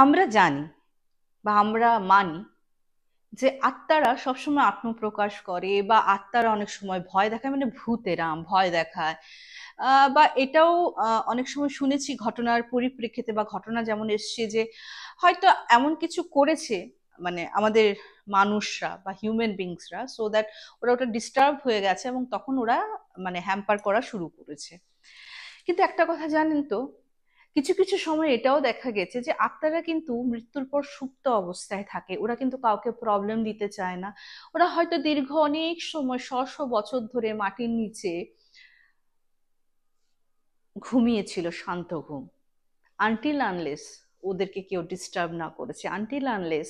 আমরা জানি বা আমরা মানি যে আত্মারা সবসময় আত্মপ্রকাশ করে বা আত্মারা অনেক সময় ভয় দেখায়, মানে ভূতেরা ভয় দেখায়। বা এটাও অনেক সময় শুনেছি ঘটনার পরিপ্রেক্ষিতে বা ঘটনা যেমন এসছে যে হয়তো এমন কিছু করেছে, মানে আমাদের মানুষরা বা হিউম্যান বিংসরা, সো দ্যাট ওরা ওটা ডিস্টার্ব হয়ে গেছে এবং তখন ওরা মানে হ্যাম্পার করা শুরু করেছে। কিন্তু একটা কথা জানেন তো, কিছু কিছু সময় এটাও দেখা গেছে যে আত্মারা কিন্তু মৃত্যুর পর সুপ্ত অবস্থায় থাকে, ওরা কিন্তু কাউকে প্রবলেম দিতে চায় না। ওরা হয়তো দীর্ঘ অনেক সময় শ শ বছর ধরে মাটির নিচে ঘুমিয়েছিল শান্ত ঘুম, আনটিল আনলেস ওদেরকে কেউ ডিস্টার্ব না করেছে, আনটিল আনলেস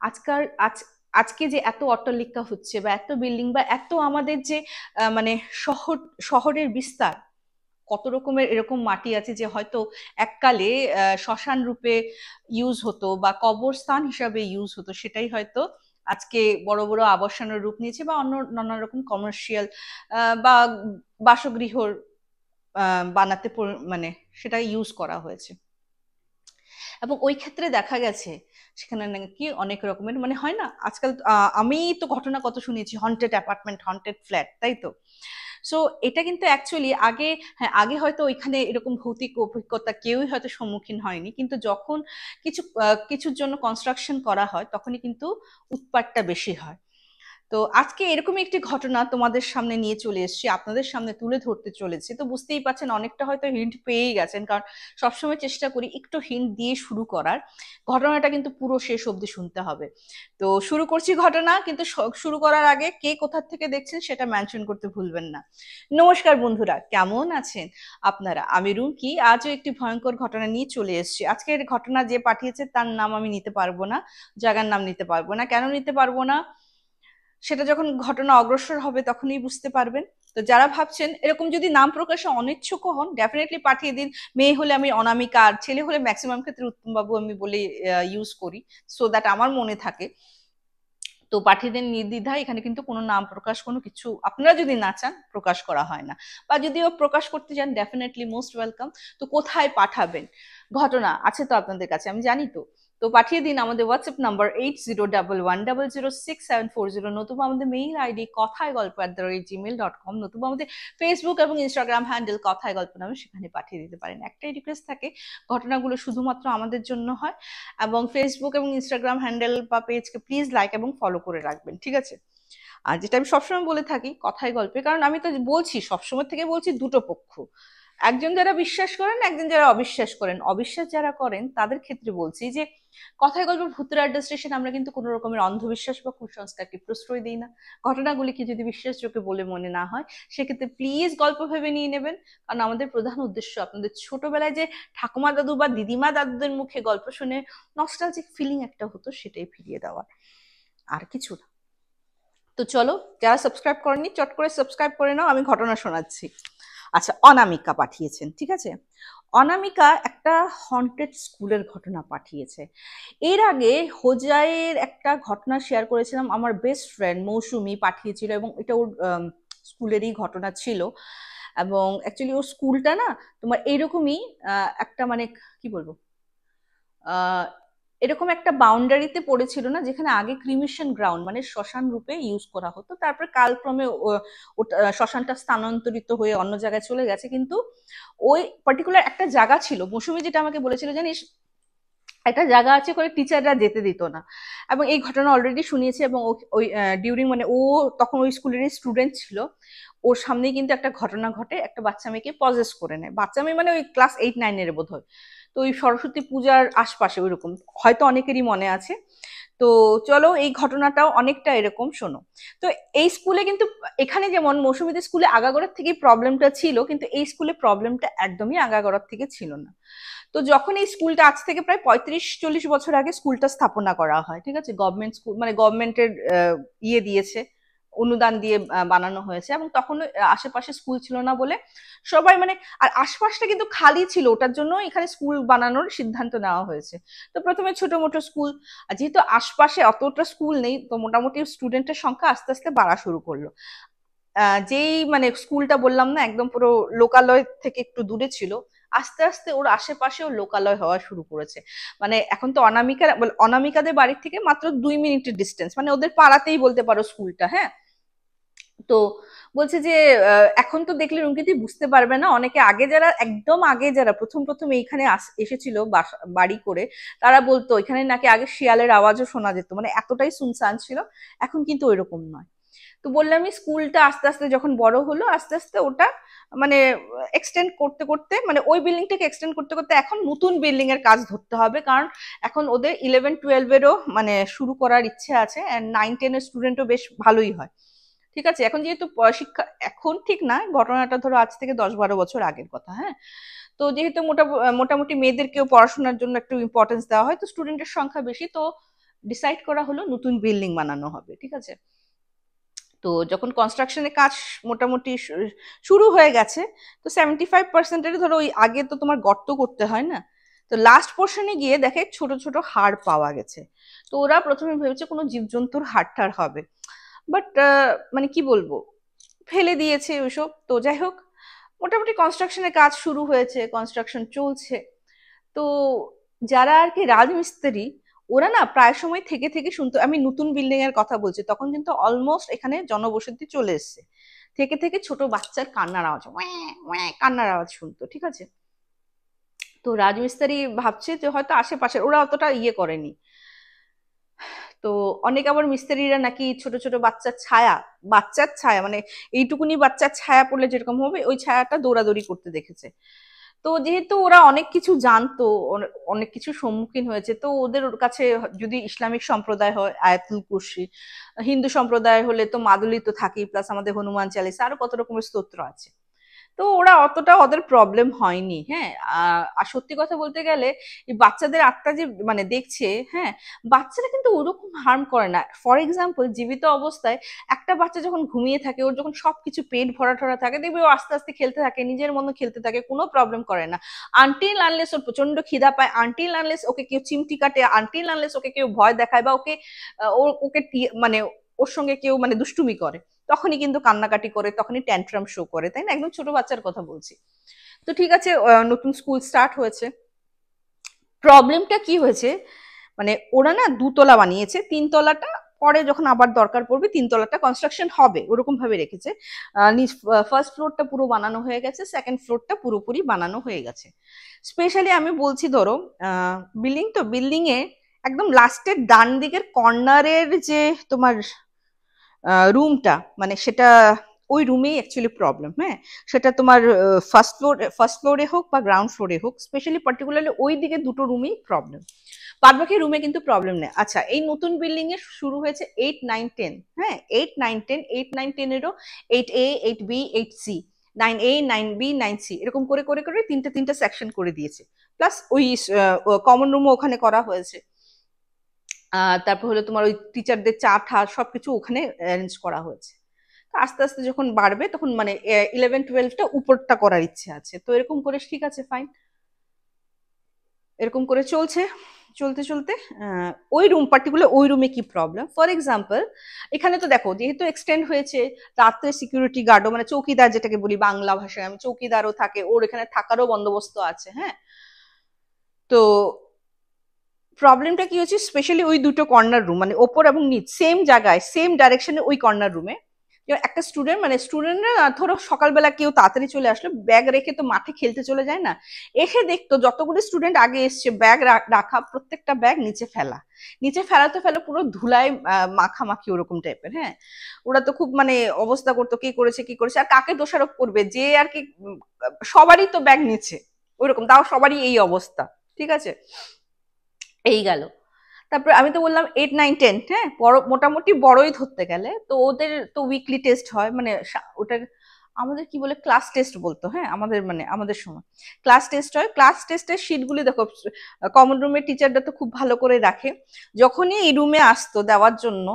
আজকাল আজ আজকে যে এত অট্টালিকা হচ্ছে বা এত বিল্ডিং বা এত আমাদের যে মানে শহর শহরের বিস্তার, কত রকমের এরকম মাটি আছে যে হয়তো এককালে শ্মশান রূপে ইউজ হতো বা কবরস্থান হিসাবে ইউজ হতো, সেটাই হয়তো আজকে বড় বড় আবাসনের রূপ নিয়েছে বা অন্য নানা রকম কমার্শিয়াল বা বাসগৃহর বানাতে মানে সেটা ইউজ করা হয়েছে। এবং ওই ক্ষেত্রে দেখা গেছে সেখানে নাকি অনেক রকমের মানে হয় না আজকাল, আমি তো ঘটনা কত শুনেছি, হন্টেড অ্যাপার্টমেন্ট, হন্টেড ফ্ল্যাট, তাই তো। সো এটা কিন্তু অ্যাকচুয়ালি আগে, হ্যাঁ আগে হয়তো ওইখানে এরকম ভৌতিক অভিজ্ঞতা কেউই হয়তো সম্মুখীন হয়নি, কিন্তু যখন কিছুর জন্য কনস্ট্রাকশন করা হয় তখনই কিন্তু উৎপাতটা বেশি হয়। তো আজকে এরকমই একটি ঘটনা তোমাদের সামনে নিয়ে চলে এসেছি, আপনাদের সামনে তুলে ধরতে চলেছি। তো বুঝতেই পারছেন অনেকটা হয়তো হিন্ট পেয়েই গেছেন, কারণ সবসময় চেষ্টা করি একটু হিন্ট দিয়ে শুরু করার। ঘটনাটা কিন্তু পুরো শেষ অবধি শুনতে হবে। তো শুরু করছি ঘটনা, কিন্তু শুরু করার আগে কে কোথা থেকে দেখছেন সেটা মেনশন করতে ভুলবেন না। নমস্কার বন্ধুরা, কেমন আছেন আপনারা? আমি রুমকি, আজও একটি ভয়ঙ্কর ঘটনা নিয়ে চলে এসেছি। আজকের ঘটনা যে পাঠিয়েছে তার নাম আমি নিতে পারবো না, জায়গার নাম নিতে পারবো না। কেন নিতে পারবো না সেটা যখন ঘটনা অগ্রসর হবে তখনই বুঝতে পারবেন। তো যারা ভাবছেন এরকম যদি নাম প্রকাশে অনিচ্ছুক হন, ডেফিনেটলি পাঠিয়ে দিন। মেয়ে হলে আমি অনামিকা, আর ছেলে হলে ম্যাক্সিমাম ক্ষেত্রে উত্তম বাবু আমি বলে ইউজ করি, সো দ্যাট আমার মনে থাকে। তো পাঠিয়ে দিন নির্দ্বিধায়, এখানে কিন্তু কোনো নাম প্রকাশ কোনো কিছু আপনারা যদি না চান প্রকাশ করা হয় না, বা যদিও প্রকাশ করতে চান ডেফিনেটলি মোস্ট ওয়েলকাম। তো কোথায় পাঠাবেন? ঘটনা আছে তো আপনাদের কাছে, আমি জানি তো। তো পাঠিয়ে দিন আমাদের হোয়াটসঅ্যাপ নাম্বার 8011006740, নতুবা আমাদের মেইল আইডি কথায় গল্প @gmail.com, নতুবা আমাদের ফেসবুক এবং ইনস্টাগ্রাম হ্যান্ডেল কথায় গল্প নামে, সেখানে পাঠিয়ে দিতে পারেন। একটাই রিকোয়েস্ট থাকে, ঘটনাগুলো শুধুমাত্র আমাদের জন্য হয়, এবং ফেসবুক এবং ইনস্টাগ্রাম হ্যান্ডেল বা পেজকে প্লিজ লাইক এবং ফলো করে রাখবেন, ঠিক আছে? আর যেটা আমি সবসময় বলে থাকি কথায় গল্পে, কারণ আমি তো বলছি সবসময় থেকে বলছি দুটো পক্ষ, একজন যারা বিশ্বাস করেন, একজন যারা অবিশ্বাস করেন। অবিশ্বাস যারা করেন তাদের ক্ষেত্রে বলছি যে কথায় গল্প ভূতের আড্ডা স্টেশন আমরা কিন্তু কোনো রকমের অন্ধবিশ্বাস বা কুসংস্কারকে প্রশ্রয় দিই না। ঘটনাগুলিকে যদি বিশ্বাসযোগ্য বলে মনে না হয় সেক্ষেত্রে প্লিজ গল্প ভেবে নিয়ে নেবেন, কারণ আমাদের প্রধান উদ্দেশ্য আপনাদের ছোটবেলায় যে ঠাকুমা দাদু বা দিদিমা দাদুদের মুখে গল্প শুনে নস্টালজিক ফিলিং একটা হতো সেটাই ফিরিয়ে দেওয়া, আর কিছু না। তো চলো, যারা সাবস্ক্রাইব করেননি চট করে সাবস্ক্রাইব করে নাও, আমি ঘটনা শোনাচ্ছি। আচ্ছা, অনামিকা পাঠিয়েছেন, ঠিক আছে। অনামিকা একটা হন্টেড স্কুলের ঘটনা পাঠিয়েছে। এর আগে হোজাইয়ের একটা ঘটনা শেয়ার করেছিলাম, আমার বেস্ট ফ্রেন্ড মৌসুমি পাঠিয়েছিল, এবং এটা ওর স্কুলেরই ঘটনা ছিল। এবং অ্যাকচুয়ালি ওর স্কুলটা না তোমার এইরকমই একটা মানে কি বলবো, আহ এরকম একটা বাউন্ডারিতে পড়েছিল না, যেখানে আগে ক্রিমিশন গ্রাউন্ড মানে শ্মশান রূপে ইউজ করা হতো, তারপরে কালক্রমে শ্মশানটা স্থানান্তরিত হয়ে অন্য জায়গায় চলে গেছে। কিন্তু ওই পার্টিকুলার একটা জায়গা ছিল, মৌসুমী যেটা আমাকে বলেছিল জানিস, একটা জায়গা আছে করে টিচাররা যেতে দিত না। এবং এই ঘটনা অলরেডি শুনিয়েছে, এবং ওই ডিউরিং মানে ও তখন ওই স্কুলেরই স্টুডেন্ট ছিল, ওর সামনেই কিন্তু একটা ঘটনা ঘটে, একটা বাচ্চা মেয়েকে পজেস করে নেয়। বাচ্চা মেয়ে মানে ওই ক্লাস 8-9 বোধ হয়। তো ওই সরস্বতী পূজার আশপাশে ওইরকম, হয়তো অনেকেরই মনে আছে। তো চলো, এই ঘটনাটাও অনেকটা এরকম শোনো। তো এই স্কুলে কিন্তু, এখানে যেমন মৌসুমীদের স্কুলে আগাগোড়ার থেকেই প্রবলেমটা ছিল, কিন্তু এই স্কুলে প্রবলেমটা একদমই আগাগোড়ার থেকে ছিল না। তো যখন এই স্কুলটা আজ থেকে প্রায় 35-40 বছর আগে স্কুলটা স্থাপনা করা হয়, ঠিক আছে, গভর্নমেন্ট স্কুল মানে গভর্নমেন্টের ইয়ে দিয়েছে, অনুদান দিয়ে বানানো হয়েছে, এবং তখন আশেপাশে স্কুল ছিল না বলে সবাই মানে, আর আশপাশটা কিন্তু খালি ছিল, ওটার জন্য এখানে স্কুল বানানোর সিদ্ধান্ত নেওয়া হয়েছে। তো প্রথমে ছোট মোটো স্কুল, আর যেহেতু আশপাশে অতটা স্কুল নেই, তো মোটামুটি স্টুডেন্টের সংখ্যা আস্তে আস্তে বাড়া শুরু করলো। যেই মানে স্কুলটা বললাম না একদম পুরো লোকালয় থেকে একটু দূরে ছিল, আস্তে আস্তে ওর আশেপাশেও লোকালয় হওয়া শুরু করেছে। মানে এখন তো অনামিকাদের বাড়ির থেকে মাত্র 2 মিনিটের ডিস্টেন্স, মানে ওদের পাড়াতেই বলতে পারো স্কুলটা। হ্যাঁ, তো বলছে যে এখন তো দেখলে রুমকিতি বুঝতে পারবে না, অনেকে আগে যারা একদম আগে যারা প্রথম প্রথম এইখানে এসেছিল বাড়ি করে, তারা বলতো এখানে নাকি আগে শিয়ালের আওয়াজও শোনা যেত, মানে এতটাই সুনসান ছিল। এখন কিন্তু ওইরকম নয়। তো বললাম স্কুলটা আস্তে আস্তে যখন বড় হলো, আস্তে আস্তে ওটা মানে এক্সটেন্ড করতে করতে, মানে ওই বিল্ডিংটাকে এক্সটেন্ড করতে করতে এখন নতুন বিল্ডিং এর কাজ ধরতে হবে, কারণ এখন ওদের 11-12-এরও মানে শুরু করার ইচ্ছে আছে, অ্যান্ড 9-10 এর স্টুডেন্টও বেশ ভালোই হয়। ঠিক আছে, এখন যেহেতু শিক্ষা এখন ঠিক না, ঘটনাটা ধরো আজ থেকে 10-12 বছর আগের কথা। হ্যাঁ, তো যেহেতু মোটামুটি মেয়েদেরকেও পড়াশোনার জন্য একটু ইম্পর্টেন্স দেওয়া হয়, তো স্টুডেন্টের সংখ্যা বেশি, তো ডিসাইড করা হলো নতুন বিল্ডিং বানানো হবে। ঠিক আছে, তো যখন কনস্ট্রাকশনের কাজ মোটামুটি শুরু হয়ে গেছে, তো 75%-এর ধরো ওই আগে তো তোমার গর্ত করতে হয় না, তো লাস্ট পোর্শনে গিয়ে দেখে ছোট ছোট হাড় পাওয়া গেছে। তো ওরা প্রথমে ভেবেছে কোনো জীবজন্তুর হাড় টাড় হবে, বাট মানে কি বলবো, ফেলে দিয়েছে ওইসব। তো যাই হোক, মোটামুটি কনস্ট্রাকশনের কাজ শুরু হয়েছে, কনস্ট্রাকশন চলছে। তো যারা আর কি রাজমিস্ত্রি, ওরা না প্রায় সময় থেকে থেকে শুনতো, আমি নতুন বিল্ডিং এর কথা বলছি, তখন কিন্তু অলমোস্ট এখানে জনবসতি চলে এসছে, থেকে থেকে ছোট বাচ্চার কান্নার আওয়াজ, ওয়াঁ ওয়াঁ কান্নার আওয়াজ শুনতো। ঠিক আছে, তো রাজমিস্ত্রি ভাবছে যে হয়তো আশেপাশের, ওরা অতটা ইয়ে করেনি। তো অনেক আবার মিস্ত্রিরা নাকি ছোট ছোট বাচ্চার ছায়া মানে এইটুকুনি বাচ্চার ছায়া পড়লে যেরকম হবে ওই ছায়াটা দৌড়াদৌড়ি করতে দেখেছে। তো যেহেতু ওরা অনেক কিছু জানতো, অনেক কিছু সম্মুখীন হয়েছে, তো ওদের কাছে যদি ইসলামিক সম্প্রদায় হয় আয়াতুল কুরসি, হিন্দু সম্প্রদায় হলে তো মাদুলি তো থাকেই, প্লাস আমাদের হনুমান চালিসা, আরো কত রকমের স্তোত্র আছে। তো ওরা অতটা ওদের প্রবলেম হয়নি। হ্যাঁ, আর সত্যি কথা বলতে গেলে এই বাচ্চাদের আত্মা যে মানে দেখছে, হ্যাঁ, বাচ্চারা কিন্তু ওরকম হার্ম করে না। ফর এক্সাম্পল, জীবিত অবস্থায় একটা বাচ্চা যখন ঘুমিয়ে থাকে, ওর যখন সবকিছু পেট ভরা ঠরা থাকে, দেখবে ও আস্তে আস্তে খেলতে থাকে, নিজের মতো খেলতে থাকে, কোনো প্রবলেম করে না। আনটিল আনলেস ওর প্রচন্ড খিদা পায়, আনটিল আনলেস ওকে কেউ চিমটি কাটে, আনটিল আনলেস ওকে কেউ ভয় দেখায়, বা ওকে মানে ওর সঙ্গে কেউ মানে দুষ্টুমি করে, তখনই কিন্তু কান্নাকাটি করে, তখনই ট্যান্ট্রাম শো করে, তাই না? একদম ছোট বাচ্চার কথা বলছি। তো ঠিক আছে, নতুন স্কুল স্টার্ট হয়েছে। প্রবলেমটা কি হয়েছে, মানে ওরা না 2 তলা বানিয়েছে, 3 তলাটা পরে যখন আবার দরকার পড়বে 3 তলাটা কনস্ট্রাকশন হবে ওরকম ভাবে রেখেছে। ফার্স্ট ফ্লোরটা পুরো বানানো হয়ে গেছে, সেকেন্ড ফ্লোরটা পুরোপুরি বানানো হয়ে গেছে। স্পেশালি আমি বলছি ধরো বিল্ডিং এ একদম লাস্টের ডান দিকের কর্নারের যে তোমার রুমটা, মানে সেটা ওই রুমেই অ্যাকচুয়ালি প্রবলেম। হ্যাঁ, সেটা তোমার ফার্স্ট ফ্লোরে হোক বা গ্রাউন্ড ফ্লোরে হোক, স্পেশালি পার্টিকুলারলি ওই দিকে দুটো রুমেই প্রবলেম, বাদ বাকি রুমে কিন্তু প্রবলেম নেই। আচ্ছা, এই নতুন বিল্ডিং এ শুরু হয়েছে 8-9-10। হ্যাঁ, 8-9-10 8-9-10-এরও 8A 8B 8C 9A 9B 9C এরকম করে করে করে তিনটা তিনটা সেকশন করে দিয়েছে, প্লাস ওই কমন রুমও ওখানে করা হয়েছে। তারপর হলো তোমার ওই টিচারদের চা ঠা সবকিছু ওখানে অ্যারেঞ্জ করা হয়েছে। আস্তে আস্তে যখন বাড়বে তখন মানে 11-12টা উপরটা করার ইচ্ছে আছে। তো এরকম করে ঠিক আছে, ফাইন, এরকম করে চলছে। চলতে চলতে ওই পার্টিকুলার ওই রুমে কি প্রবলেম, ফর এক্সাম্পল এখানে তো দেখো যেহেতু এক্সটেন্ড হয়েছে, রাত্রে সিকিউরিটি গার্ডও মানে চৌকিদার যেটাকে বলি বাংলা ভাষায়, আমি চৌকিদারও থাকে, ওর এখানে থাকারও বন্দোবস্ত আছে। হ্যাঁ, তো প্রবলেমটা কি হচ্ছে, স্পেশালি ওই দুটো কর্নার রুম মানে ওপর এবং নিচ সেম জায়গায় সেম ডাইরেকশনে ওই কর্নার রুমে একটা স্টুডেন্টরা ধরো সকালবেলা কেউ তাড়াতাড়ি চলে আসলো, ব্যাগ রেখে তো মাঠে খেলতে চলে যায় না, এসে দেখতো যতগুলো স্টুডেন্ট আগে এসছে ব্যাগ রাখা, প্রত্যেকটা ব্যাগ নিচে ফেলাতে ফেলে পুরো ধুলায় মাখামাখি ওরকম টাইপের। হ্যাঁ, ওরা তো খুব মানে অবস্থা করতো, কি করেছে আর কাকে দোষারোপ করবে, যে আর কি সবারই তো ব্যাগ নিচে ওইরকম, তাও সবারই এই অবস্থা। ঠিক আছে, এই গেল। তারপরে আমি তো বললাম 8-9-10, হ্যাঁ, মোটামুটি বড়ই ধরতে গেলে, তো ওদের তো উইকলি টেস্ট হয়, মানে ওটার আমাদের কি বলে ক্লাস টেস্ট বলতো। হ্যাঁ, আমাদের সময় ক্লাস টেস্ট হয়। ক্লাস টেস্টের শিটগুলি দেখো, কমন রুমের টিচাররা তো খুব ভালো করে রাখে, যখনই এই রুমে আসতো দেওয়ার জন্য,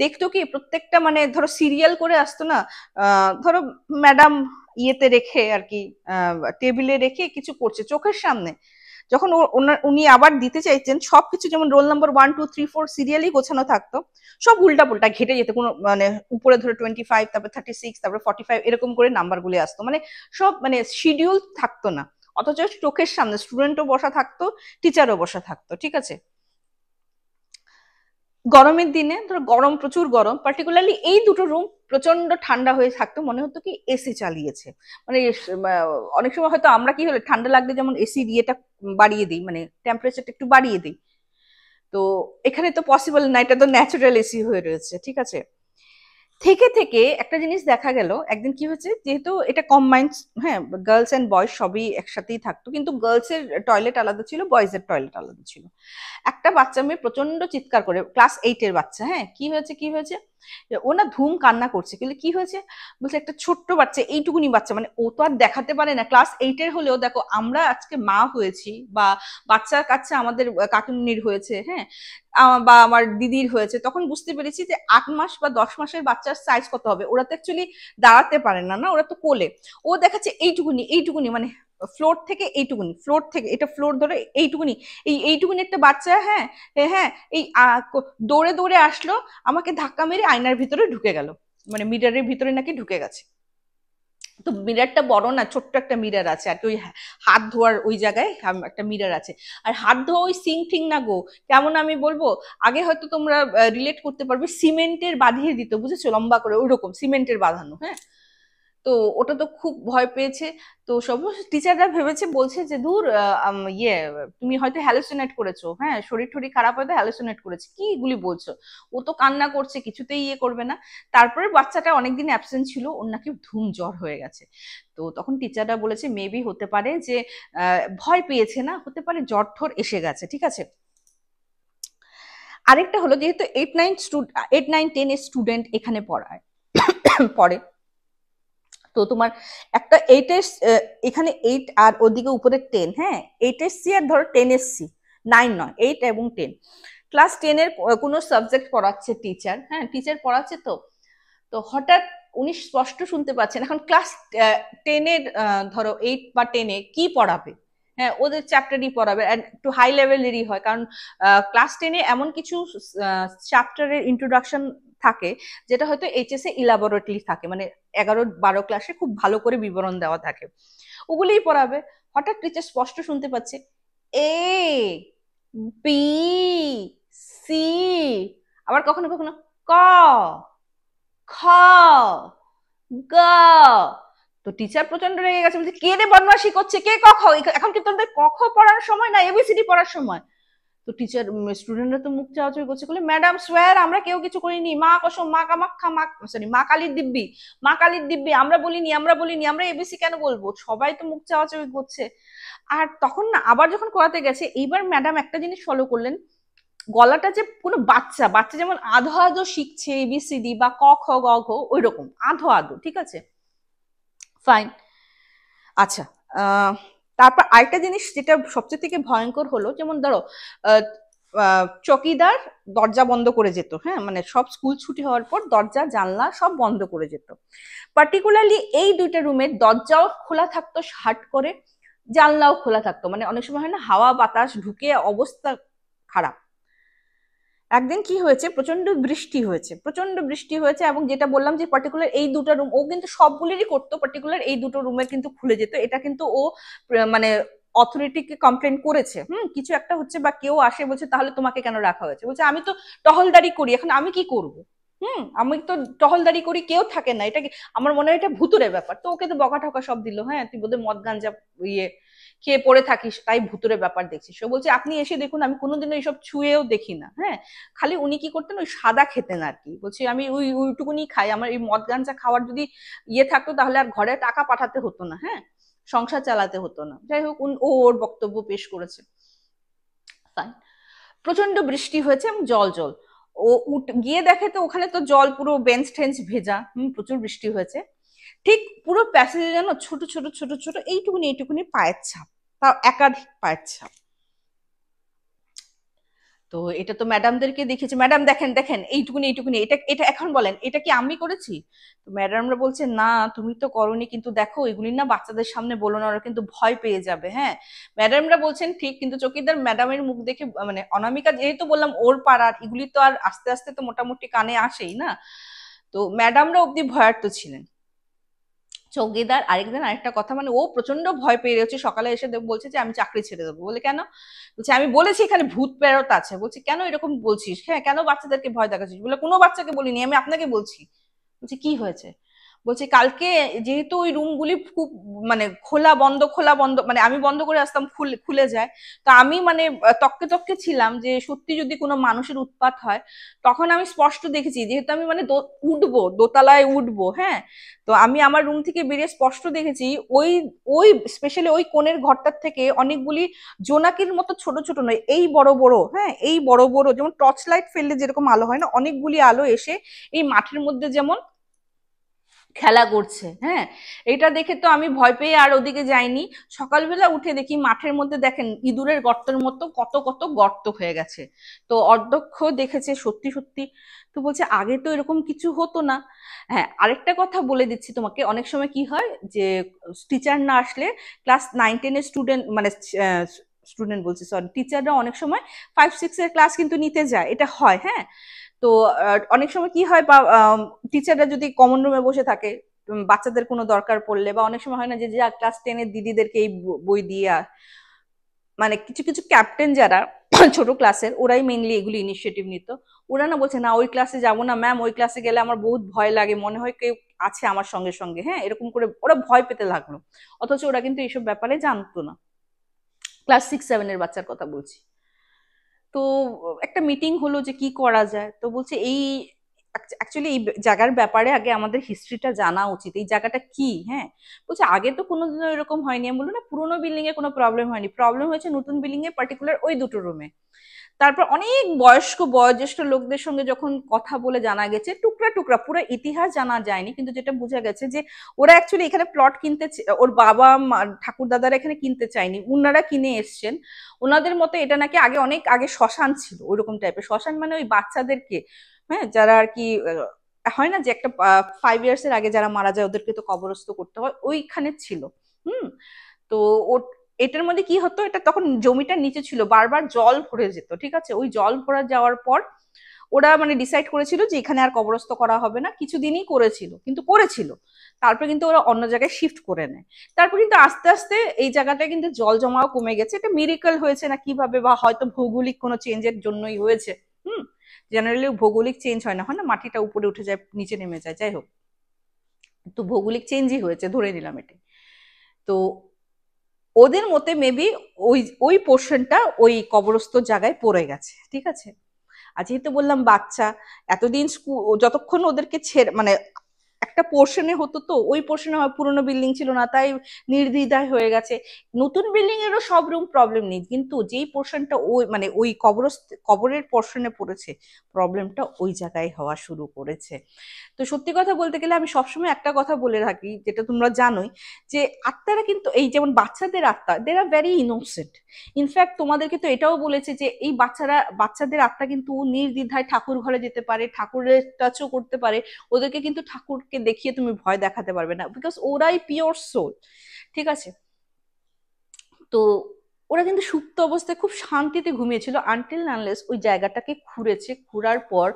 দেখতো কি প্রত্যেকটা মানে ধরো সিরিয়াল করে আসতো না, ধরো ম্যাডাম ইয়েতে রেখে আর কি টেবিলে রেখে কিছু করছে চোখের সামনে, যখন উনি আবার দিতে চাইছেন সবকিছু যেমন রোল নাম্বার 1 2 3 4 সিরিয়ালি গোছানো থাকতো, সব উল্টা পুল্টা ঘেটে যেত, কোনো মানে উপরে ধরে 25, তারপর 36, তারপর 45 এরকম করে নাম্বার গুলি আসতো, মানে সব মানে শিডিউল থাকতো না, অথচ চোখের সামনে স্টুডেন্টও বসা থাকতো, টিচারও বসা থাকতো, ঠিক আছে। গরমের দিনে ধরো গরম, প্রচুর গরম, পার্টিকুলারলি এই দুটো রুম প্রচন্ড ঠান্ডা হয়ে থাকতো, মনে হতো কি এসি চালিয়েছে। মানে অনেক সময় হয়তো আমরা কি হলে ঠান্ডা লাগলে যেমন এসি দিয়েটা বাড়িয়ে দিই, মানে টেম্পারেচারটা একটু বাড়িয়ে দিই, তো এখানে তো পসিবল না, এটা তো ন্যাচারাল এসি হয়ে রয়েছে, ঠিক আছে। থেকে থেকে একটা জিনিস দেখা গেল, একদিন কি হয়েছে, যেহেতু এটা কম্বাইন্ড, হ্যাঁ, গার্লস এন্ড বয়েজ সবই একসাথেই থাকতো, কিন্তু গার্লস এর টয়লেট আলাদা ছিল, বয়েজ এর টয়লেট আলাদা ছিল। একটা বাচ্চা মেয়ে প্রচন্ড চিৎকার করে, ক্লাস 8 এর বাচ্চা, হ্যাঁ, কি হয়েছে কি হয়েছে, ও না ধুম কান্না করছে, কিন্তু কি হয়েছে বলছে, একটা ছোট্ট বাচ্চা, এইটুকুনি বাচ্চা, মানে ও তো আর দেখাতে পারে না, ক্লাস 8 এর হলেও দেখো আমরা আজকে মা হয়েছি বা বাচ্চার কাছে আমাদের কাকুনির হয়েছে, হ্যাঁ, বা আমার দিদির হয়েছে, তখন বুঝতে পেরেছি যে 8 মাস বা 10 মাসের বাচ্চার সাইজ কত হবে। ওরা তো অ্যাকচুয়ালি দাঁড়াতে পারে না, না, ওরা তো কোলে। ও দেখাচ্ছে এইটুকুনি এইটুকুনি, মানে ফ্লোর থেকে এইটুকুনি, ফ্লোর থেকে, এটা ফ্লোর ধরে এইটুকুনি, এইটুকুনি একটা বাচ্চা, হ্যাঁ, হ্যাঁ, এই দৌড়ে দৌড়ে আসলো, আমাকে ধাক্কা মেরে আয়নার ভিতরে ঢুকে গেল, মানে মিরারের ভিতরে নাকি ঢুকে গেছে। তো মিরারটা বড় না, ছোট্ট একটা মিরার আছে আর কি, ওই হাত ধোয়ার ওই জায়গায় একটা মিরার আছে। আর হাত ধোয়া ওই সিং ঠিং না গো, কেমন আমি বলবো, আগে হয়তো তোমরা রিলেট করতে পারবে, সিমেন্টের বাঁধিয়ে দিত, বুঝেছো, লম্বা করে ওই রকম সিমেন্টের বাঁধানো, হ্যাঁ। তো ওটা তো খুব ভয় পেয়েছে। তো সব টিচাররা ভেবেছে, বলছে যে দূর ইয়ে, তুমি হয়তো হ্যালুসিনেট করেছো, হ্যাঁ, শরীর টরীর খারাপ হয়তো হ্যালুসিনেট করেছে, কি এগুলি বলছো। ও তো কান্না করছে, কিছুতেই ইয়ে করবে না। তারপরে বাচ্চাটা অনেকদিন অ্যাবসেন্ট ছিল, ওর নাকি ধুম জ্বর হয়ে গেছে। তো তখন টিচাররা বলেছে মেবি হতে পারে যে ভয় পেয়েছে, না হতে পারে জ্বর ঠর এসে গেছে, ঠিক আছে। আরেকটা হলো, যেহেতু 8, 9, 10 এর স্টুডেন্ট এখানে পড়ে, তো তোমার একটা 8 এর এখানে 8 আর ওদিকে উপরে 10, হ্যাঁ, 8 এসসি আর ধরো 10 এসসি, 9 নয়, 8 এবং 10, ক্লাস 10 এর কোনো সাবজেক্ট পড়াচ্ছে টিচার, হ্যাঁ, টিচার পড়াচ্ছে, তো তো হঠাৎ উনি স্পষ্ট শুনতে পাচ্ছেন, এখন ক্লাস 10 এর ধরো 8 বা 10-এ কি পড়াবে, হ্যাঁ, ওদের চ্যাপ্টারই পড়াবে, একটু হাই লেভেলেরই হয়, কারণ ক্লাস 10-এ এমন কিছু চ্যাপ্টারের ইন্ট্রোডাকশন থাকে যেটা হয়তো এইচএস এ ইলাবোরেটলি থাকে, মানে 11-12 ক্লাসে খুব ভালো করে বিবরণ দেওয়া থাকে, ওগুলোই পড়াবে। হঠাৎ টিচার স্পষ্ট শুনতে পাচ্ছে এ বি সি, আবার কখনো কখনো ক খ গ। তো টিচার প্রচন্ড রেগে গেছে, বলছে কে রে বদমাশি করছে, কে ক খ, এখন কি তোদের ক খ পড়ার সময় না এবিসিডি পড়ার সময়। তো টিচার, স্টুডেন্টরা তো মুখ চাওয়াচাওয়ি করছে, বলে ম্যাডাম সোয়ার আমরা কেউ কিছু করিনি, মা কসম, মা কামাখ্যা, মা সরি মা কালীর দিব্যি, মা কালীর দিব্যি, আমরা বলিনি, আমরা বলিনি, আমরা এবিসি কেন বলবো, সবাই তো মুখ চাওয়াচাওয়ি করছে। আর তখন না আবার যখন করাতে গেছে, এইবার ম্যাডাম একটা জিনিস ফলো করলেন, গলাটা যে কোনো বাচ্চা বাচ্চা যেমন আধো আধো শিখছে এবিসিডি বা ক খ গ ঘ, ওই রকম আধো আধো, ঠিক আছে, ফাইন। আচ্ছা, তারপর আরেকটা জিনিস যেটা সবচেয়ে থেকে ভয়ঙ্কর হলো, যেমন ধরো চকিদার দরজা বন্ধ করে যেত, হ্যাঁ, মানে সব স্কুল ছুটি হওয়ার পর দরজা জানলা সব বন্ধ করে যেত। পার্টিকুলারলি এই দুইটা রুমের দরজাও খোলা থাকতো হাট করে, জানলাও খোলা থাকতো, মানে অনেক সময় হয় না হাওয়া বাতাস ঢুকে অবস্থা খারাপ। একদিন কি হয়েছে, প্রচন্ড বৃষ্টি হয়েছে, প্রচন্ড বৃষ্টি হয়েছে, এবং যেটা বললাম যে পার্টিকুলার এই দুটো রুম ও কিন্তু সবগুলিরই করতো, পার্টিকুলার এই দুটো রুমের কিন্তু খুলে যেত, এটা কিন্তু ও মানে অথরিটিকে কমপ্লেন করেছে, কিছু একটা হচ্ছে বা কেউ আসে বলছে তাহলে তোমাকে কেন রাখা হয়েছে, বলছে আমি তো টহলদারি করি, এখন আমি কি করব, আমি তো টহলদারি করি, কেউ থাকে না, এটা কি আমার মনে হয় এটা ভুতুরে ব্যাপার। তো ওকে তো বকা ঠকা সব দিল, হ্যাঁ, তুই বোধহয় মদ গাঞ্জা ইয়ে খেয়ে পড়ে থাকিস, তাই ভুতুরে ব্যাপার দেখছিস। সে বলছে আপনি এসে দেখুন, আমি কোনোদিনও এইসব ছুঁয়েও দেখি না, হ্যাঁ, খালি উনি কি করতেন, ওই সাদা খেতেন আর কি, বলছি আমি ওইটুকুনি খাই, আমার এই মদ গাঞ্জা খাওয়ার যদি ইয়ে থাকতো তাহলে আর ঘরে টাকা পাঠাতে হতো না, হ্যাঁ, সংসার চালাতে হতো না। যাই হোক, ও ওর বক্তব্য পেশ করেছে, ফাইন। প্রচন্ড বৃষ্টি হয়েছে এবং জল জল, ও গিয়ে দেখে তো ওখানে তো জল, পুরো বেঞ্চ টেঞ্চ ভেজা, প্রচুর বৃষ্টি হয়েছে, ঠিক পুরো প্যাসেজে যেন ছোট ছোট ছোট ছোট এইটুকুনি এইটুকুনি পায়ের ছাপ, তাও একাধিক পায়ের ছাপ। তো এটা তো ম্যাডামদেরকে দেখেছি, ম্যাডাম দেখেন দেখেন এইটুকুনি এইটুকুনি, এটা এটা এখন বলেন এটা কি আমি করেছি। তো ম্যাডামরা বলছে না তুমি তো করনি, কিন্তু দেখো এগুলি না বাচ্চাদের সামনে বলো না, ওরা কিন্তু ভয় পেয়ে যাবে, হ্যাঁ। ম্যাডামরা বলছেন ঠিক, কিন্তু চকিদার ম্যাডামের মুখ দেখে, মানে অনামিকা যেহেতু বললাম ওর পাড়ার, এগুলি তো আর আস্তে আস্তে তো মোটামুটি কানে আসেই না, তো ম্যাডামরা অব্দি ভয়ার্ত ছিলেন। চৌকিদার আরেকদিন আরেকটা কথা, মানে ও প্রচন্ড ভয় পেয়ে গেছে, সকালে এসে বলছে যে আমি চাকরি ছেড়ে দেবো। বলে কেন? বলছে আমি বলেছি এখানে ভূত প্রেরত আছে। বলছি কেন এরকম বলছিস? হ্যাঁ কেন বাচ্চাদেরকে ভয় দেখাচ্ছিস? বলে কোনো বাচ্চাকে বলিনি, আমি আপনাকে বলছি। বলছি কি হয়েছে? বলছে কালকে যেহেতু ওই রুমগুলি খুব মানে খোলা বন্ধ, মানে আমি বন্ধ করে আসতাম, খুলে খুলে যায়। তো আমি মানে তককে তককে ছিলাম যে সত্যি যদি কোনো মানুষের উৎপাত হয়। তখন আমি স্পষ্ট দেখেছি, যেহেতু আমি মানে উঠবো, দোতলায় উঠবো, হ্যাঁ। তো আমি আমার রুম থেকে বেরিয়ে স্পষ্ট দেখেছি ওই ওই স্পেশালি ওই কোণের ঘরটার থেকে অনেকগুলি জোনাকির মতো ছোট ছোট নয়, এই বড় বড়, হ্যাঁ এই বড় বড়, যেমন টর্চ লাইট ফেললে যেরকম আলো হয় না, অনেকগুলি আলো এসে এই মাঠের মধ্যে যেমন খেলা করছে, হ্যাঁ। এটা দেখে তো আমি ভয় পেয়ে আর ওদিকে যাইনি। সকালবেলা উঠে দেখি মাঠের মধ্যে দেখেন ইঁদুরের গর্তের মতো কত কত গর্ত হয়ে গেছে। তো অধ্যক্ষ দেখেছে সত্যি সত্যি। তো বলছে আগে তো এরকম কিছু হতো না। হ্যাঁ আরেকটা কথা বলে দিচ্ছি তোমাকে, অনেক সময় কি হয় যে টিচার না আসলে ক্লাস 9-10 এর স্টুডেন্ট মানে স্টুডেন্ট বলছি সরি, টিচাররা অনেক সময় 5-6 এর ক্লাস কিন্তু নিতে যায়, এটা হয়, হ্যাঁ। তো অনেক সময় কি হয়, বা টিচাররা যদি কমন রুমে বসে থাকে বাচ্চাদের কোনো দরকার পড়লে, বা অনেক সময় হয় না যে যা ক্লাস 10-এর দিদিদেরকে এই বই দিয়ে মানে কিছু কিছু ক্যাপ্টেন যারা ছোট ক্লাসের, ওরাই মেইনলি এগুলি ইনিশিয়েটিভ নিত। ওরা না বলছে না ওই ক্লাসে যাবো না ম্যাম, ওই ক্লাসে গেলে আমার বহুত ভয় লাগে, মনে হয় কেউ আছে আমার সঙ্গে সঙ্গে, হ্যাঁ এরকম করে ওরা ভয় পেতে লাগলো। অথচ ওরা কিন্তু এইসব ব্যাপারে জানতো না। ক্লাস 6-7 এর বাচ্চার কথা বলছি। তো একটা মিটিং হলো যে কি করা যায়। তো বলছে এই অ্যাকচুয়ালি এই জায়গার ব্যাপারে আগে আমাদের হিস্ট্রিটা জানা উচিত, এই জায়গাটা কি, হ্যাঁ। বলছে আগে তো কোনোদিনও এরকম হয়নি। আমি বললো না পুরোনো বিল্ডিং এ কোনো প্রবলেম হয়নি, প্রবলেম হয়েছে নতুন বিল্ডিং এ পার্টিকুলার ওই দুটো রুমে। তারপর অনেক বয়োজ্যেষ্ঠ লোকদের সঙ্গে যখন কথা বলে জানা গেছে, টুকরা টুকরা পুরো ইতিহাস জানা যায়নি, কিন্তু যেটা বোঝা গেছে যে ওরা অ্যাকচুয়ালি এখানে প্লট কিনতে, ওর বাবা ঠাকুর দাদারা এখানে কিনতে চায়নি, উনারা কিনে এসছেন। ওনাদের মতে এটা নাকি আগে অনেক আগে শ্মশান ছিল, ওইরকম টাইপের শ্মশান, মানে ওই বাচ্চাদেরকে, হ্যাঁ যারা আর কি হয় না যে একটা 5 ইয়ার্স এর আগে যারা মারা যায় ওদেরকে তো কবরস্থ করতে হয়, ওইখানে ছিল। হুম। তো ও এটার মধ্যে কি হতো, এটা তখন জমিটার নিচে ছিল, বারবার জল ভরে যেত, ঠিক আছে। ওই জল ভরে যাওয়ার পর ওরা মানে ডিসাইড করেছিল যে এখানে আর কবরস্থ করা হবে না, কিছুদিনই করেছিল কিন্তু করেছিল। তারপর কিন্তু ওরা অন্য জায়গায় শিফট করে নেয়। তারপর কিন্তু আস্তে আস্তে এই জায়গাটা কিন্তু জল জমাও কমে গেছে। এটা মিরাকল হয়েছে না কিভাবে, বা হয়তো ভৌগোলিক কোনো চেঞ্জের জন্যই হয়েছে। হুম। জেনারেলি ভৌগোলিক চেঞ্জ হয় না, হয় না মাটিটা উপরে উঠে যায় নিচে নেমে যায়, যাই হোক। তো ভৌগোলিক চেঞ্জই হয়েছে ধরে নিলাম এটা। তো ওদের মতে মেবি ওই ওই পোর্শনটা ওই কবরস্থ জায়গায় পড়ে গেছে, ঠিক আছে। আর যেহেতু বললাম বাচ্চা, এতদিন স্কুল যতক্ষণ ওদেরকে ছেড়ে মানে একটা পোর্শনে হতো, তো ওই পোর্শনে হয় পুরোনো বিল্ডিং ছিল না, তাই নির্দ্বিধায় হয়ে গেছে। নতুন বিল্ডিং এরও সব রুম প্রবলেম নেই, কিন্তু যেই পোর্শনটা ওই মানে ওই কবরের পোর্শনে পড়েছে, প্রবলেমটা ওই জায়গায় হওয়া শুরু করেছে। তো সত্যি কথা বলতে গেলে আমি সবসময় একটা কথা বলে থাকি, যেটা তোমরা জানোই, যে আত্মারা কিন্তু এই যেমন বাচ্চাদের আত্মা, দে আর ভেরি ইনোসেন্ট। ইনফ্যাক্ট তোমাদেরকে তো এটাও বলেছে যে এই বাচ্চাদের আত্মা কিন্তু নির্দ্বিধায় ঠাকুর ঘরে যেতে পারে, ঠাকুরের টাচও করতে পারে। ওদেরকে কিন্তু ঠাকুরকে দেখিয়ে তুমি ভয় দেখাতে পারবে না, বিকজ ওরাই পিওর সোল, ঠিক আছে। তো ওরা কিন্তু সুপ্ত অবস্থায় খুব শান্তিতে ঘুমিয়েছিল, আনটিল আনলেস ওই জায়গাটাকে ঘুরেছে, ঘুরার পর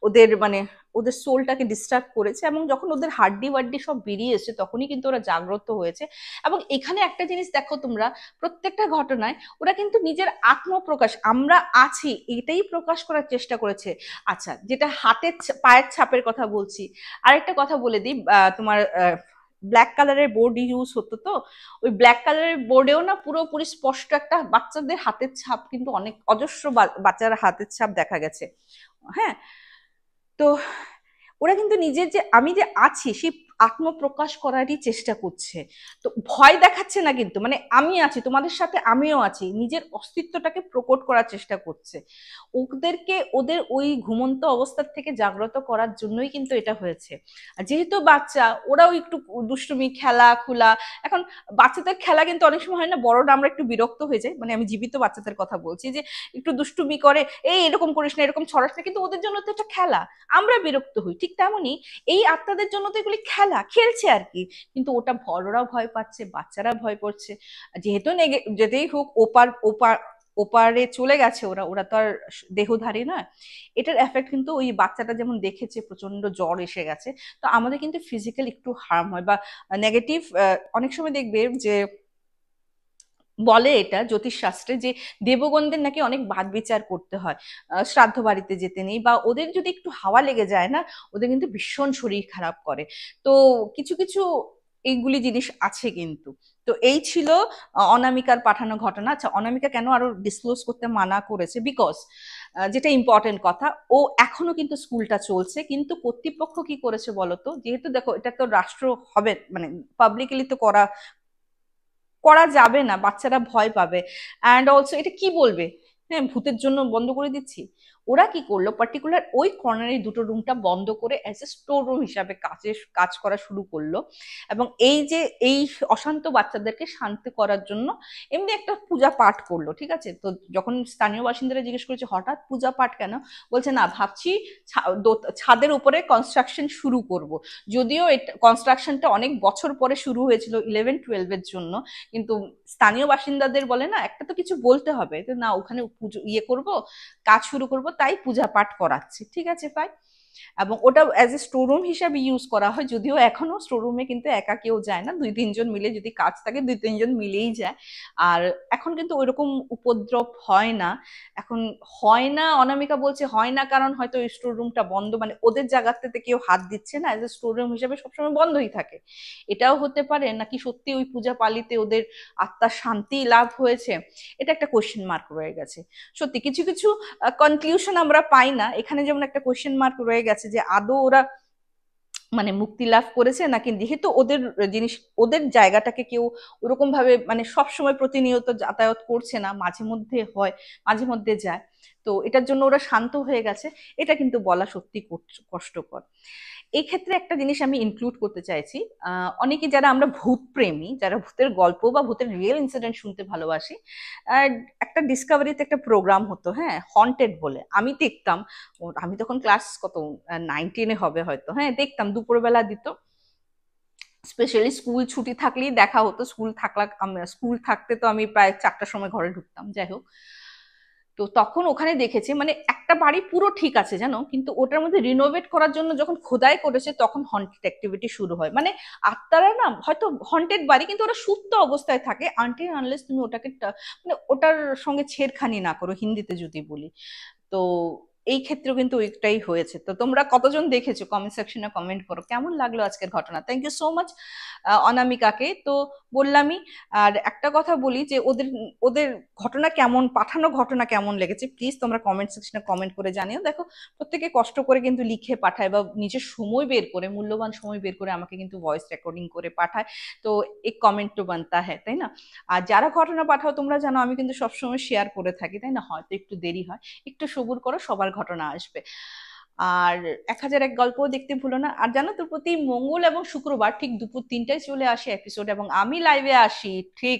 ওদের মানে ওদের সোলটাকে ডিস্টার্ব করেছে, এবং যখন ওদের হাড্ডি ওয়াড্ডি সব বেরিয়ে এসেছে তখনই কিন্তু ওরা জাগ্রত হয়েছে। এবং এখানে একটা জিনিস দেখো তোমরা, প্রত্যেকটা ঘটনায় ওরা কিন্তু নিজের আত্মপ্রকাশ, আমরা আছি এটাই প্রকাশ করার চেষ্টা করেছে। আচ্ছা, যেটা হাতের পায়ের ছাপের কথা বলছি, আরেকটা কথা বলে দিই, তোমার ব্ল্যাক কালারের বোর্ড ইউজ হতো, তো ওই ব্ল্যাক কালারের বোর্ডেও না পুরোপুরি স্পষ্ট একটা বাচ্চাদের হাতের ছাপ, কিন্তু অনেক অজস্র বাচ্চার হাতের ছাপ দেখা গেছে, হ্যাঁ। তো ওরা কিন্তু নিজের যে আমি যে আছি সেই আত্মপ্রকাশ করারই চেষ্টা করছে। তো ভয় দেখাচ্ছে না, কিন্তু মানে আমি আছি তোমাদের সাথে, আমিও আছি, নিজের অস্তিত্বটাকে প্রকট করার চেষ্টা করছে। ওদেরকে ওদের ওই ঘুমন্ত অবস্থার থেকে জাগ্রত করার জন্যই কিন্তু এটা হয়েছে। আর যেহেতু বাচ্চা, ওরাও একটু দুষ্টুমি খেলাখুলা, এখন বাচ্চাদের খেলা কিন্তু অনেক সময় হয় না, বড়রা আমরা একটু বিরক্ত হয়ে যাই, মানে আমি জীবিত বাচ্চাদের কথা বলছি, যে একটু দুষ্টুমি করে, এই এরকম করিস না, এরকম ছড়াস না, কিন্তু ওদের জন্য তো এটা খেলা, আমরা বিরক্ত হই। ঠিক তেমনই এই আত্মাদের জন্য তো এগুলি খেলা, খেলছে আর কি। কিন্তু ওটা বড়রা ভয় পাচ্ছে, বাচ্চারা ভয় করছে। যেহেতু যেতেই হোক ওপার ওপার ওপারে চলে গেছে, ওরা ওরা তো আর দেহধারী নয়। এটার এফেক্ট কিন্তু ওই বাচ্চাটা যেমন দেখেছে প্রচন্ড জ্বর এসে গেছে, তো আমাদের কিন্তু ফিজিক্যাল একটু হার্ম হয় বা নেগেটিভ। অনেক সময় দেখবে যে বলে এটা জ্যোতিষশাস্ত্রে যে দেবগণদের নাকি অনেক বাদ বিচার করতে হয়, শ্রাদ্ধ বাড়িতে যেতে নেই, বা ওদের যদি একটু হাওয়া লেগে যায় না, ওদের কিন্তু ভীষণ শরীর খারাপ করে। তো কিছু কিছু এইগুলি জিনিস আছে কিন্তু। তো এই ছিল অনামিকার পাঠানো ঘটনা। আচ্ছা, অনামিকা কেন আরো ডিসক্লোজ করতে মানা করেছে, বিকজ যেটা ইম্পর্টেন্ট কথা, ও এখনো কিন্তু স্কুলটা চলছে, কিন্তু কর্তৃপক্ষ কি করেছে বলতো, যেহেতু দেখো এটা তো রাষ্ট্র হবে, মানে পাবলিকলি তো করা করা যাবে না, বাচ্চারা ভয় পাবে। অ্যান্ড অলসো এটা কি বলবে, হ্যাঁ ভূতের জন্য বন্ধ করে দিচ্ছি। ওরা কি করলো, পার্টিকুলার ওই কর্নারে দুটো রুমটা বন্ধ করে অ্যাজ এ স্টোর রুম হিসাবে কাজ করা শুরু করলো। এবং এই যে এই অশান্ত বাচ্চাদেরকে শান্ত করার জন্য এমনি একটা পূজা পাঠ করলো, ঠিক আছে। তো যখন স্থানীয় বাসিন্দারা জিজ্ঞেস করেছে হঠাৎ পূজা পাঠ কেন, বলছে না ভাবছি ছাদের উপরে কনস্ট্রাকশন শুরু করব। যদিও এটা কনস্ট্রাকশনটা অনেক বছর পরে শুরু হয়েছিল 11-12-এর জন্য, কিন্তু স্থানীয় বাসিন্দাদের বলে না একটা তো কিছু বলতে হবে, তো না ওখানে পুজো ইয়ে করব, কাজ শুরু করব, তাই পূজা পাঠ করাচ্ছি, ঠিক আছে ফাইন। এবং ওটা অ্যাজ এ স্টোররুম হিসাবে ইউজ করা হয়, যদিও এখনো স্টোররুমে কিন্তু একা কেউ যায় না, 2-3 জন মিলে যদি কাজ থাকে 2-3 জন মিলেই যায়। আর এখন কিন্তু ওইরকম উপদ্রব হয় না। এখন হয় না, অনামিকা বলছে হয় না কারণ হয়তো ওই স্টোররুমটা বন্ধ, মানে ওদের জায়গাতে কেউ হাত দিচ্ছে না, অ্যাজ এ স্টোররুম হিসাবে সবসময় বন্ধই থাকে। এটাও হতে পারে নাকি সত্যি ওই পূজা পালিতে ওদের আত্মার শান্তি লাভ হয়েছে, এটা একটা কোয়েশ্চেন মার্ক রয়ে গেছে। সত্যি কিছু কিছু কনক্লুশন আমরা পাই না এখানে, যেমন একটা কোয়েশ্চেন মার্ক রয়ে গেছে যে আদৌ ওরা মানে মুক্তি লাভ করেছে নাকি, যেহেতু ওদের জিনিস ওদের জায়গাটাকে কেউ ওরকম ভাবে মানে সব সময় প্রতিনিয়ত যাতায়াত করছে না, মাঝে মধ্যে হয়, মাঝে মধ্যে যায়, তো এটার জন্য ওরা শান্ত হয়ে গেছে। এটা কিন্তু বলা সত্যি কষ্টকর। এই ক্ষেত্রে একটা জিনিস আমি ইনক্লুড করতে চাইছি, অনেকে যারা আমরা ভূত প্রেমী, যারা ভূতের গল্প বা ভূতের রিয়েল ইনসিডেন্ট শুনতে ভালোবাসি, একটা ডিসকভারিতে একটা প্রোগ্রাম হতো, হ্যাঁ হন্টেড বলে, আমি দেখতাম। আমি তখন ক্লাস কত 9-10-এ হবে হয়তো, হ্যাঁ দেখতাম, দুপুরবেলা দিত। স্পেশালি স্কুল ছুটি থাকলেই দেখা হতো, স্কুল থাকতে তো আমি প্রায় 4টার সময় ঘরে ঢুকতাম, যাই হোক। তো তখন ওখানে দেখেছি মানে একটা বাড়ি পুরো ঠিক আছে জানো, কিন্তু ওটার মধ্যে রিনোভেট করার জন্য যখন খোদাই করেছে তখন হন্টেড অ্যাক্টিভিটি শুরু হয়। মানে আত্মারা না হয়তো হন্টেড বাড়ি, কিন্তু ওরা সুপ্ত অবস্থায় থাকে আনটিল আনলেস তুমি ওটাকে মানে ওটার সঙ্গে ছেড়খানি না করো, হিন্দিতে যদি বলি। তো এই ক্ষেত্রেও কিন্তু ওইটাই হয়েছে। তো তোমরা কতজন দেখেছো কমেন্ট সেকশনে কমেন্ট করো, কেমন লাগলো আজকের ঘটনা। থ্যাংক ইউ সো মাচ অনামিকাকে। তো বললামই। আর একটা কথা বলি যে ওদের ওদের ঘটনা কেমন, পাঠানো ঘটনা কেমন লেগেছে প্লিজ তোমরা কমেন্ট সেকশনে কমেন্ট করে জানিও। দেখো প্রত্যেকে কষ্ট করে কিন্তু লিখে পাঠায় বা নিজের সময় বের করে, মূল্যবান সময় বের করে আমাকে কিন্তু ভয়েস রেকর্ডিং করে পাঠায়। তো এক কমেন্ট তো বানতা হ্যাঁ, তাই না। আর যারা ঘটনা পাঠাও তোমরা জানো আমি কিন্তু সবসময় শেয়ার করে থাকি, তাই না, হয়তো একটু দেরি হয়, একটু সবুর করো, সবার ঘটনা আসবে। আর 1001 গল্পও দেখতে ভুলো না। আর জানো তো প্রতি মঙ্গল এবং শুক্রবার ঠিক দুপুর 3টায় চলে আসে এপিসোড, এবং আমি লাইভে আসি ঠিক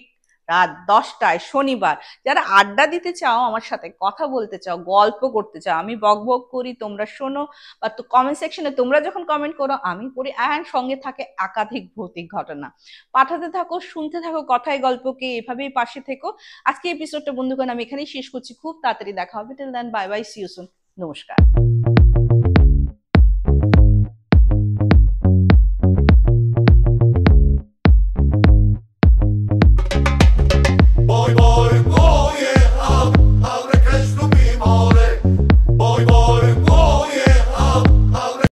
রাত 10টায় শনিবার। যারা আড্ডা দিতে চাও, আমার সাথে কথা বলতে চাও, গল্প করতে চাও, আমি বক বক করি তোমরা শোনো, বা তো কমেন্ট সেকশনে তোমরা যখন কমেন্ট করো আমি পড়ি, অ্যান্ড সঙ্গে থাকে একাধিক ভৌতিক ঘটনা। পাঠাতে থাকো, শুনতে থাকো কথায় গল্পকে, এভাবেই পাশে থেকো। আজকে এপিসোডটা বন্ধুগণ আমি এখানেই শেষ করছি, খুব তাড়াতাড়ি দেখা হবে, till then bye bye, see you soon, নমস্কার।